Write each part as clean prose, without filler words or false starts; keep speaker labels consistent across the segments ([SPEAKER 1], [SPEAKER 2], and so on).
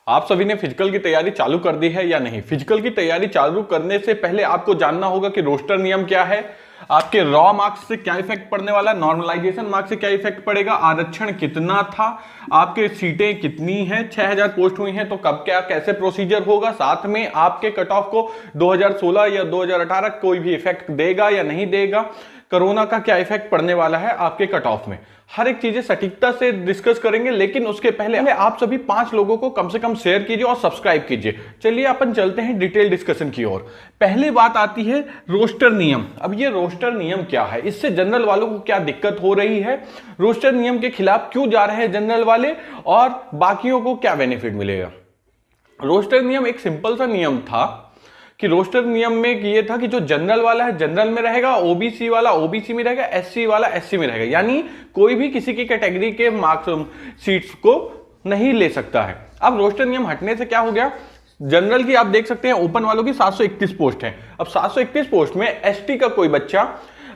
[SPEAKER 1] आप सभी ने फिजिकल की तैयारी चालू कर दी है या नहीं? फिजिकल की तैयारी चालू करने से पहले आपको जानना होगा कि रोस्टर नियम क्या है, आपके रॉ मार्क्स से क्या इफेक्ट पड़ने वाला है, नॉर्मलाइजेशन मार्क्स से क्या इफेक्ट पड़ेगा, आरक्षण कितना था, आपके सीटें कितनी हैं, 6000 पोस्ट हुई हैं तो कब क्या कैसे प्रोसीजर होगा, साथ में आपके कट ऑफ को 2016 या 2018 कोई भी इफेक्ट देगा या नहीं देगा, कोरोना का क्या इफेक्ट पड़ने वाला है आपके कट ऑफ में, हर एक चीजें सटीकता से डिस्कस करेंगे। लेकिन उसके पहले आप सभी 5 लोगों को कम से कम शेयर कीजिए और सब्सक्राइब कीजिए। चलिए अपन चलते हैं डिटेल डिस्कशन की ओर। पहली बात आती है रोस्टर नियम। अब ये रोस्टर नियम क्या है, इससे जनरल वालों को क्या दिक्कत हो रही है, रोस्टर नियम के खिलाफ क्यों जा रहे हैं जनरल वाले और बाकियों को क्या बेनिफिट मिलेगा। रोस्टर नियम एक सिंपल सा नियम था कि रोस्टर नियम में ये था कि जो जनरल वाला है जनरल में रहेगा, ओबीसी वाला ओबीसी में रहेगा, एससी वाला एससी में रहेगा, यानी कोई भी किसी की कैटेगरी के मार्क्स सीट्स को नहीं ले सकता है। अब रोस्टर नियम हटने से क्या हो गया, जनरल की आप देख सकते हैं ओपन वालों की 731 पोस्ट है। अब 731 पोस्ट में एसटी का कोई बच्चा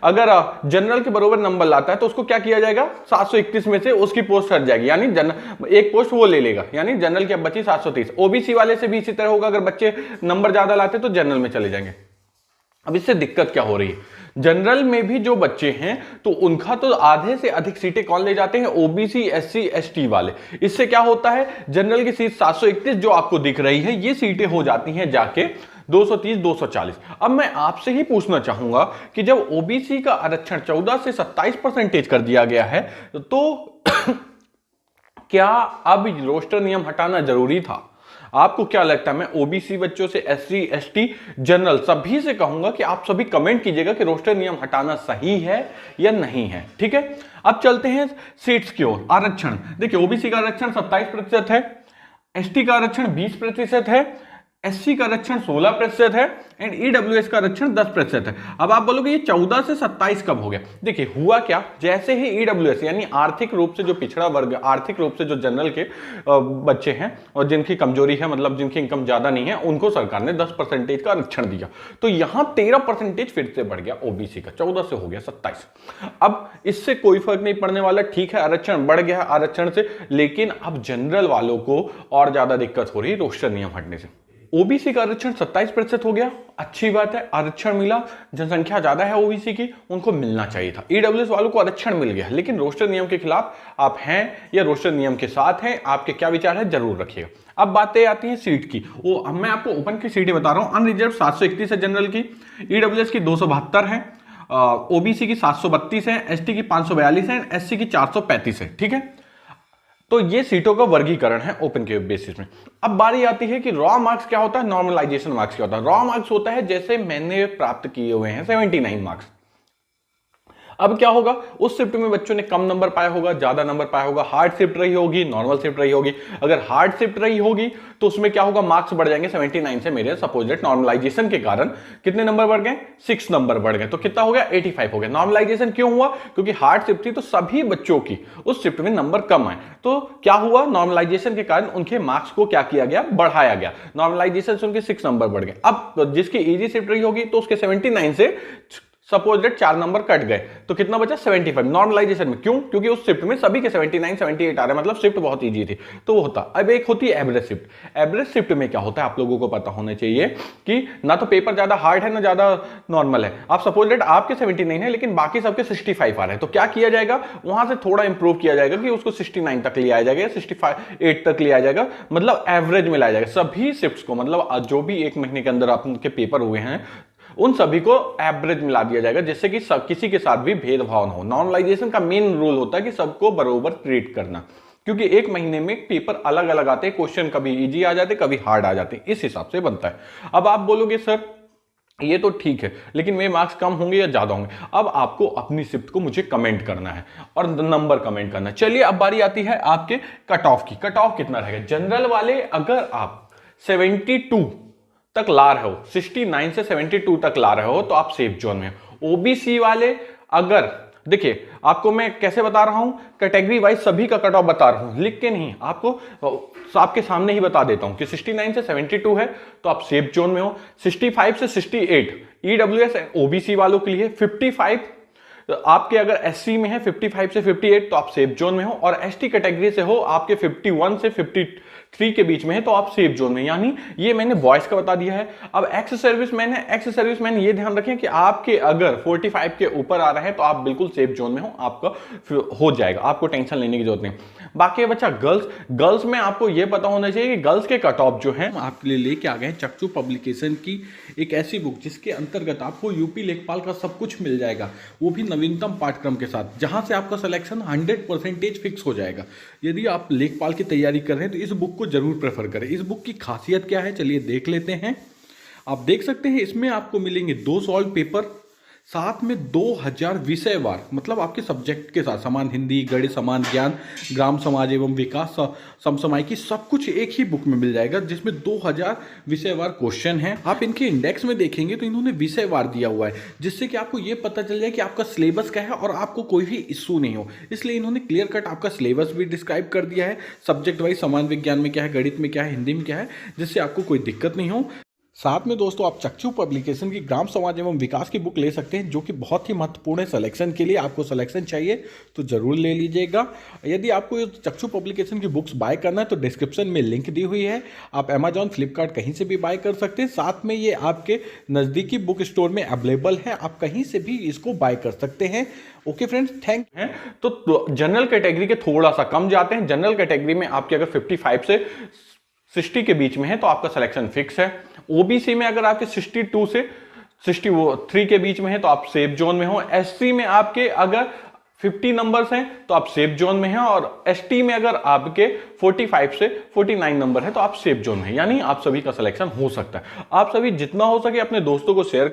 [SPEAKER 1] अगर जनरल के बराबर नंबर लाता है तो उसको क्या किया जाएगा, 731 में से उसकी पोस्ट हट जाएगी, यानी एक पोस्ट वो ले लेगा, यानी जनरल की अब बची 730। ओबीसी वाले से भी इसी तरह होगा, अगर बच्चे नंबर ज्यादा लाते तो जनरल में चले जाएंगे। अब इससे दिक्कत क्या हो रही है, जनरल में भी जो बच्चे हैं तो उनका तो आधे से अधिक सीटें कौन ले जाते हैं, ओबीसी एससी एसटी वाले। इससे क्या होता है, जनरल की सीट 731 जो आपको दिख रही है ये सीटें हो जाती हैं जाके 230 240। अब मैं आपसे ही पूछना चाहूंगा कि जब ओबीसी का आरक्षण 14 से 27% कर दिया गया है तो क्या अब रोस्टर नियम हटाना जरूरी था? आपको क्या लगता है? मैं ओबीसी बच्चों से एससी एसटी जनरल सभी से कहूंगा कि आप सभी कमेंट कीजिएगा कि रोस्टर नियम हटाना सही है या नहीं है। ठीक है, अब चलते हैं सीट्स की ओर। आरक्षण देखिए, ओबीसी का आरक्षण 27% है, एसटी का आरक्षण 20% है, एससी का आरक्षण 16% है एंड ईडब्ल्यूएस का आरक्षण 10% है। अब आप बोलोगे ये 14 से 27 कब हो गया? देखिए हुआ क्या, जैसे ही ईडब्ल्यूएस यानी आर्थिक रूप से जो पिछड़ा वर्ग, आर्थिक रूप से जो जनरल के बच्चे हैं और जिनकी कमजोरी है, मतलब जिनकी इनकम ज्यादा नहीं है, उनको सरकार ने 10% का आरक्षण दिया, तो यहां 13% फिर से बढ़ गया ओबीसी का, 14 से हो गया 27। अब इससे कोई फर्क नहीं पड़ने वाला, ठीक है आरक्षण बढ़ गया आरक्षण से, लेकिन अब जनरल वालों को और ज्यादा दिक्कत हो रही है रोस्टर नियम हटने से। ओबीसी का आरक्षण 27% हो गया, अच्छी बात है, आरक्षण मिला, जनसंख्या ज्यादा है ओबीसी की, उनको मिलना चाहिए था। ईडब्ल्यूएस वालों को आरक्षण मिल गया, लेकिन रोस्टर नियम के खिलाफ आप हैं या रोस्टर नियम के साथ हैं, आपके क्या विचार है जरूर रखिएगा। अब बातें आती हैं सीट की, वो मैं आपको ओपन की सीटें बता रहा हूं। अनरिजर्व 731 है जनरल की, ईडब्ल्यूएस की 272 है, ओबीसी की 732 है, एसटी की 542 है, एससी की 435 है। ठीक है, तो ये सीटों का वर्गीकरण है ओपन के बेसिस में। अब बारी आती है कि रॉ मार्क्स क्या होता है, नॉर्मलाइजेशन मार्क्स क्या होता है। रॉ मार्क्स होता है जैसे मैंने प्राप्त किए हुए हैं 79 मार्क्स। अब क्या होगा, उस शिफ्ट में बच्चों ने कम नंबर पाया होगा, ज्यादा नंबर पाया होगा, हार्ड शिफ्ट रही होगी, नॉर्मल शिफ्ट रही होगी। अगर हार्ड शिफ्ट रही होगी तो उसमें क्या होगा, मार्क्स बढ़ जाएंगे 79 से, मेरे सपोजिट नॉर्मलाइजेशन के कारण कितने नंबर बढ़ गए, 6 नंबर बढ़ गए, तो कितना हो गया 85 हो गया। नॉर्मलाइजेशन क्यों हुआ, क्योंकि हार्ड शिफ्ट थी तो सभी बच्चों की उस शिफ्ट में नंबर कम आए, तो क्या हुआ, नॉर्मलाइजेशन के कारण उनके मार्क्स को क्या किया गया, बढ़ाया गया, नॉर्मलाइजेशन से उनके 6 नंबर बढ़ गए। अब जिसकी इजी शिफ्ट रही होगी तो उसके 79 से सपोज डेट 4 नंबर कट गए, तो कितना बचा 75 नॉर्मलाइजेशन में। क्यों, क्योंकि उस शिफ्ट में सभी के 79 78 आ रहे हैं, मतलब शिफ्ट बहुत इजी थी, तो वो होता। अब एक होती है एवरेज शिफ्ट। एवरेज शिफ्ट में क्या होता है आप लोगों को पता होना चाहिए कि ना तो पेपर ज्यादा हार्ड है ना ज्यादा नॉर्मल है। आप सपोज डेट आपके 79 है लेकिन बाकी सबके 65 आ रहे हैं, तो क्या किया जाएगा, वहां से थोड़ा इंप्रूव किया जाएगा कि उसको 69 तक ले आया जाएगा या 68 तक ले आया जाएगा, मतलब एवरेज में लाया जाएगा सभी शिफ्ट्स को, मतलब जो भी एक महीने के अंदर आपके पेपर हुए हैं उन सभी को एवरेज मिला दिया जाएगा, जिससे कि किसी के साथ भी भेदभाव ना हो। नॉर्मलाइजेशन का मेन रूल होता है कि सबको बराबर ट्रीट करना, क्योंकि एक महीने में पेपर अलग अलग आते हैं, क्वेश्चन कभी इजी आ जाते कभी हार्ड आ जाते हैं, इस हिसाब से बनता है। अब आप बोलोगे सर ये तो ठीक है लेकिन मेरे मार्क्स कम होंगे या ज्यादा होंगे। अब आपको अपनी शिफ्ट को मुझे कमेंट करना है और नंबर कमेंट करना है। चलिए अब बारी आती है आपके कट ऑफ की। कट ऑफ कितना रहेगा, जनरल वाले अगर आप 72 तक ला रहे हो, 69 से 72 तक ला रहे हो तो आप सेफ जोन में हो। ओबीसी वाले अगर, देखिए आपको मैं कैसे बता रहा हूं, कैटेगरी वाइज सभी का कट ऑफ बता रहा हूं, लिख के नहीं, आपको आपके सामने ही बता देता हूं कि 69 से 72 है तो आप सेफ जोन में हो। 65 से 68 ईडब्ल्यूएस ओबीसी वालों के लिए, 55 आपके अगर एससी में है 55 से 58 तो आप सेफ जोन में हो, और एसटी कैटेगरी से हो आपके 51 से 3 के बीच में है तो आप सेफ जोन में, यानी ये मैंने बॉयज का बता दिया है। अब एक्स सर्विसमैन है, एक्स सर्विसमैन ये ध्यान रखें कि आपके अगर 45 के ऊपर आ रहे हैं तो आप बिल्कुल सेफ जोन में हो, आपका हो जाएगा, आपको टेंशन लेने की जरूरत नहीं। बाकी बच्चा गर्ल्स में आपको ये पता होना चाहिए कि गर्ल्स के कट ऑफ जो है आपके लिए लेके आ गए हैं चक्षु पब्लिकेशन की एक ऐसी बुक जिसके अंतर्गत आपको यूपी लेखपाल का सब कुछ मिल जाएगा, वो भी नवीनतम पाठ्यक्रम के साथ, जहां से आपका सिलेक्शन 100% फिक्स हो जाएगा। यदि आप लेखपाल की तैयारी कर रहे हैं तो इस बुक को जरूर प्रेफर करें। इस बुक की खासियत क्या है चलिए देख लेते हैं। आप देख सकते हैं इसमें आपको मिलेंगे 2 सॉल्व पेपर, साथ में 2000 विषयवार, मतलब आपके सब्जेक्ट के साथ समान हिंदी, गणित, समान ज्ञान, ग्राम समाज एवं विकास, समसामयिकी, सब कुछ एक ही बुक में मिल जाएगा, जिसमें 2000 विषयवार क्वेश्चन हैं। आप इनके इंडेक्स में देखेंगे तो इन्होंने विषयवार दिया हुआ है, जिससे कि आपको ये पता चल जाए कि आपका सिलेबस क्या है और आपको कोई भी इशू नहीं हो। इसलिए इन्होंने क्लियर कट आपका सिलेबस भी डिस्क्राइब कर दिया है, सब्जेक्ट वाइज समान विज्ञान में क्या है, गणित में क्या है, हिंदी में क्या है, जिससे आपको कोई दिक्कत नहीं हो। साथ में दोस्तों आप चक्षु पब्लिकेशन की ग्राम समाज एवं विकास की बुक ले सकते हैं, जो कि बहुत ही महत्वपूर्ण है सिलेक्शन के लिए। आपको सिलेक्शन चाहिए तो जरूर ले लीजिएगा। यदि आपको ये चक्षु पब्लिकेशन की बुक्स बाय करना है तो डिस्क्रिप्शन में लिंक दी हुई है, आप अमेजॉन, फ्लिपकार्ट कहीं से भी बाय कर सकते हैं। साथ में ये आपके नज़दीकी बुक स्टोर में अवेलेबल है, आप कहीं से भी इसको बाय कर सकते हैं। Okay friends, thank you. तो जनरल कैटेगरी के थोड़ा सा कम जाते हैं। जनरल कैटेगरी में आपके अगर 55 से 60 के बीच में है तो आपका सिलेक्शन फिक्स है। ओबीसी में अगर आपके 62 से 63 के बीच में है तो आप सेफ जोन में हो। एससी में आपके अगर 50 नंबर्स हैं तो आप सेफ जोन में हैं, और एसटी में अगर आपके 45 से 49 नंबर है तो आप सेफ जोन में हैं, यानी आप सभी का सिलेक्शन हो सकता है। आप सभी जितना हो सके अपने दोस्तों को शेयर